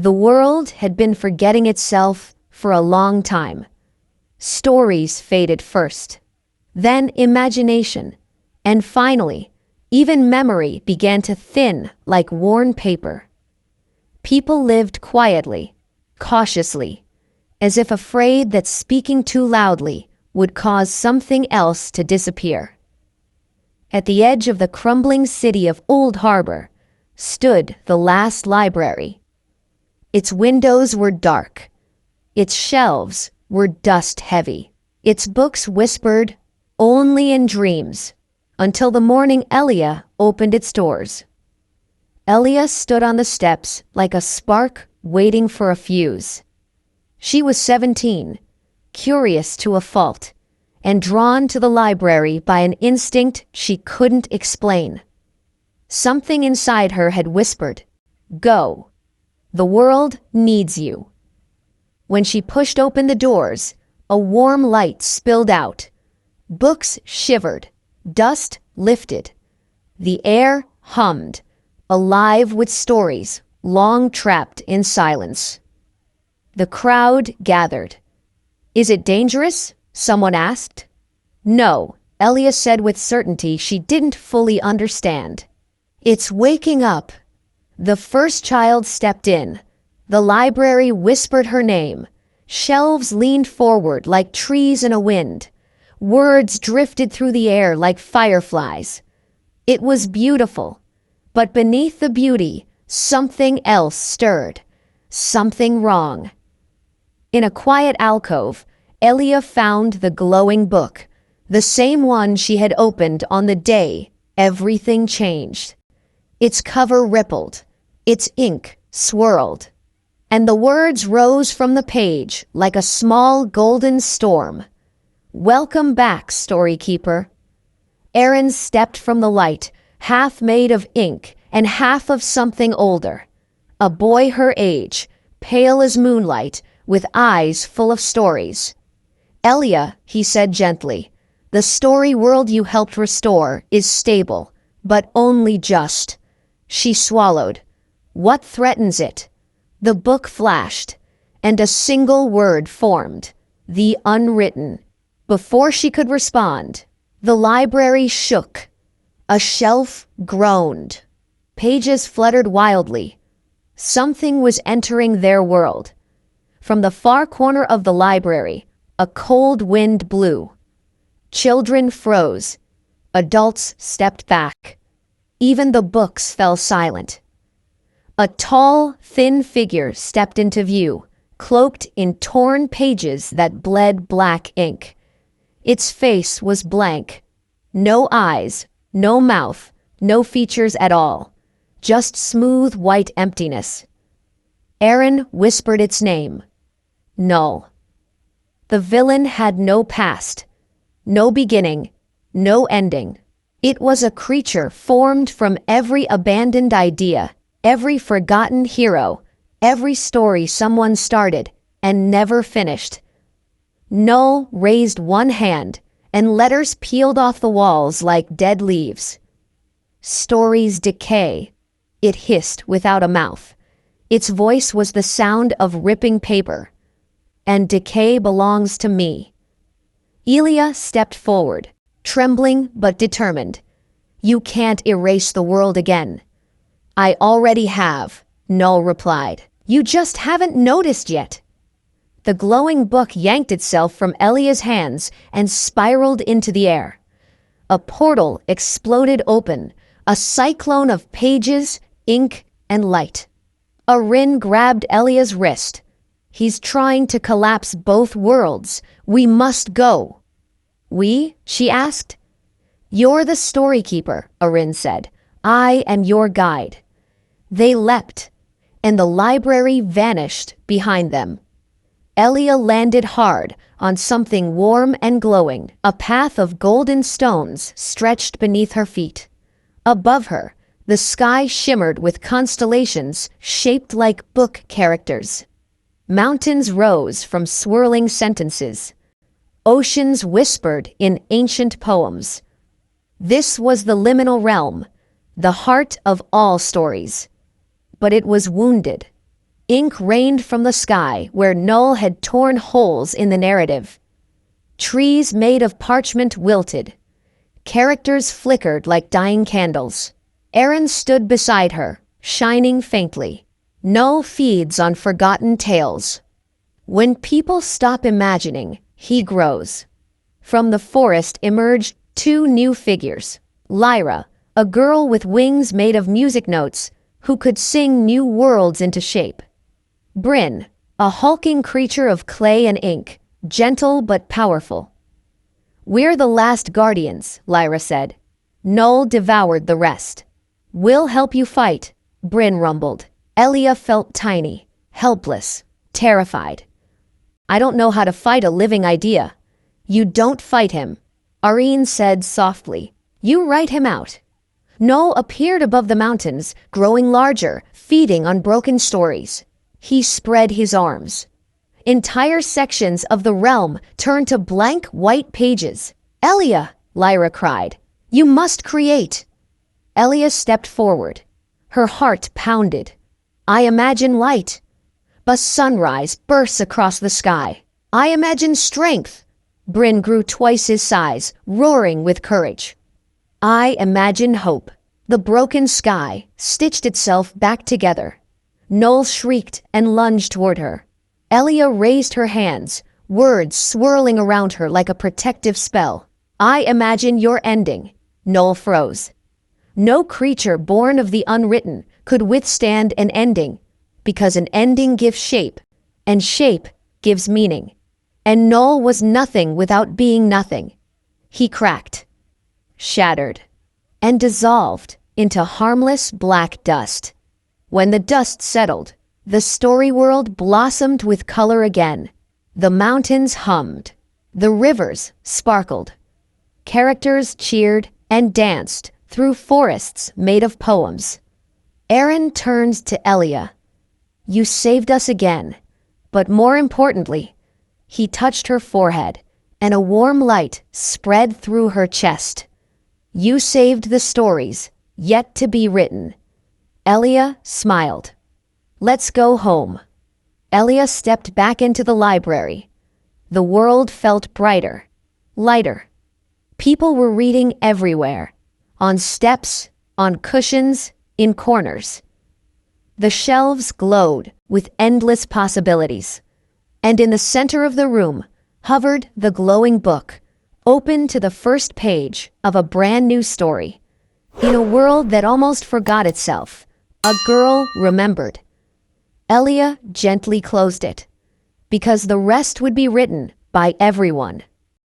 The world had been forgetting itself for a long time. Stories faded first, then imagination, and finally, even memory began to thin like worn paper. People lived quietly, cautiously, as if afraid that speaking too loudly would cause something else to disappear. At the edge of the crumbling city of Old Harbor stood the last library. Its windows were dark. Its shelves were dust-heavy. Its books whispered only in dreams, until the morning Elia opened its doors. Elia stood on the steps like a spark waiting for a fuse. She was 17, curious to a fault, and drawn to the library by an instinct she couldn't explain. Something inside her had whispered, "Go. The world needs you." When she pushed open the doors, a warm light spilled out. Books shivered, dust lifted. The air hummed, alive with stories long trapped in silence. The crowd gathered. "Is it dangerous?" someone asked. "No," Elia said with certainty she didn't fully understand. "It's waking up." The first child stepped in. The library whispered her name. Shelves leaned forward like trees in a wind. Words drifted through the air like fireflies. It was beautiful, but beneath the beauty, something else stirred. Something wrong. In a quiet alcove, Elia found the glowing book, the same one she had opened on the day everything changed. Its cover rippled, its ink swirled, and the words rose from the page like a small golden storm. "Welcome back, Storykeeper." Aaron stepped from the light, half made of ink and half of something older. A boy her age, pale as moonlight, with eyes full of stories. "Elia," he said gently, "the story world you helped restore is stable, but only just." She swallowed. "What threatens it?" The book flashed, and a single word formed: the unwritten. Before she could respond, the library shook. A shelf groaned. Pages fluttered wildly. Something was entering their world. From the far corner of the library, a cold wind blew. Children froze. Adults stepped back. Even the books fell silent. A tall, thin figure stepped into view, cloaked in torn pages that bled black ink. Its face was blank. No eyes, no mouth, no features at all. Just smooth white emptiness. Aaron whispered its name. Null. The villain had no past, no beginning, no ending. It was a creature formed from every abandoned idea, every forgotten hero, every story someone started and never finished. Null raised one hand, and letters peeled off the walls like dead leaves. "Stories decay," it hissed without a mouth. Its voice was the sound of ripping paper. "And decay belongs to me." Elia stepped forward, trembling but determined. "You can't erase the world again." "I already have," Null replied. "You just haven't noticed yet." The glowing book yanked itself from Elia's hands and spiraled into the air. A portal exploded open, a cyclone of pages, ink, and light. Arin grabbed Elia's wrist. "He's trying to collapse both worlds. We must go." "We?" she asked. "You're the Storykeeper," Arin said. "I am your guide." They leapt, and the library vanished behind them. Elia landed hard on something warm and glowing. A path of golden stones stretched beneath her feet. Above her, the sky shimmered with constellations shaped like book characters. Mountains rose from swirling sentences. Oceans whispered in ancient poems. This was the liminal realm, the heart of all stories. But it was wounded. Ink rained from the sky where Null had torn holes in the narrative. Trees made of parchment wilted. Characters flickered like dying candles. Aaron stood beside her, shining faintly. Null feeds on forgotten tales. When people stop imagining, he grows. From the forest emerged two new figures. Lyra, a girl with wings made of music notes, who could sing new worlds into shape. Bryn, a hulking creature of clay and ink, gentle but powerful. "We're the last guardians," Lyra said. Null devoured the rest. "We'll help you fight," Bryn rumbled. Elia felt tiny, helpless, terrified. "I don't know how to fight a living idea." "You don't fight him," Arene said softly. "You write him out." Null appeared above the mountains, growing larger, feeding on broken stories. He spread his arms. Entire sections of the realm turned to blank white pages. "Elia!" Lyra cried. "You must create!" Elia stepped forward. Her heart pounded. "I imagine light. A sunrise bursts across the sky. I imagine strength." Bryn grew twice his size, roaring with courage. "I imagine hope." The broken sky stitched itself back together. Null shrieked and lunged toward her. Elia raised her hands, words swirling around her like a protective spell. "I imagine your ending." Null froze. No creature born of the unwritten could withstand an ending, because an ending gives shape, and shape gives meaning. And Null was nothing without being nothing. He cracked, shattered, and dissolved into harmless black dust. When the dust settled, the story world blossomed with color again. The mountains hummed. The rivers sparkled. Characters cheered and danced through forests made of poems. Aaron turned to Elia. "You saved us again." But more importantly, he touched her forehead, and a warm light spread through her chest. "You saved the stories yet to be written." Elia smiled. "Let's go home." Elia stepped back into the library. The world felt brighter, lighter. People were reading everywhere, on steps, on cushions, in corners. The shelves glowed with endless possibilities, and in the center of the room hovered the glowing book, open to the first page of a brand new story. In a world that almost forgot itself, a girl remembered. Elia gently closed it, because the rest would be written by everyone.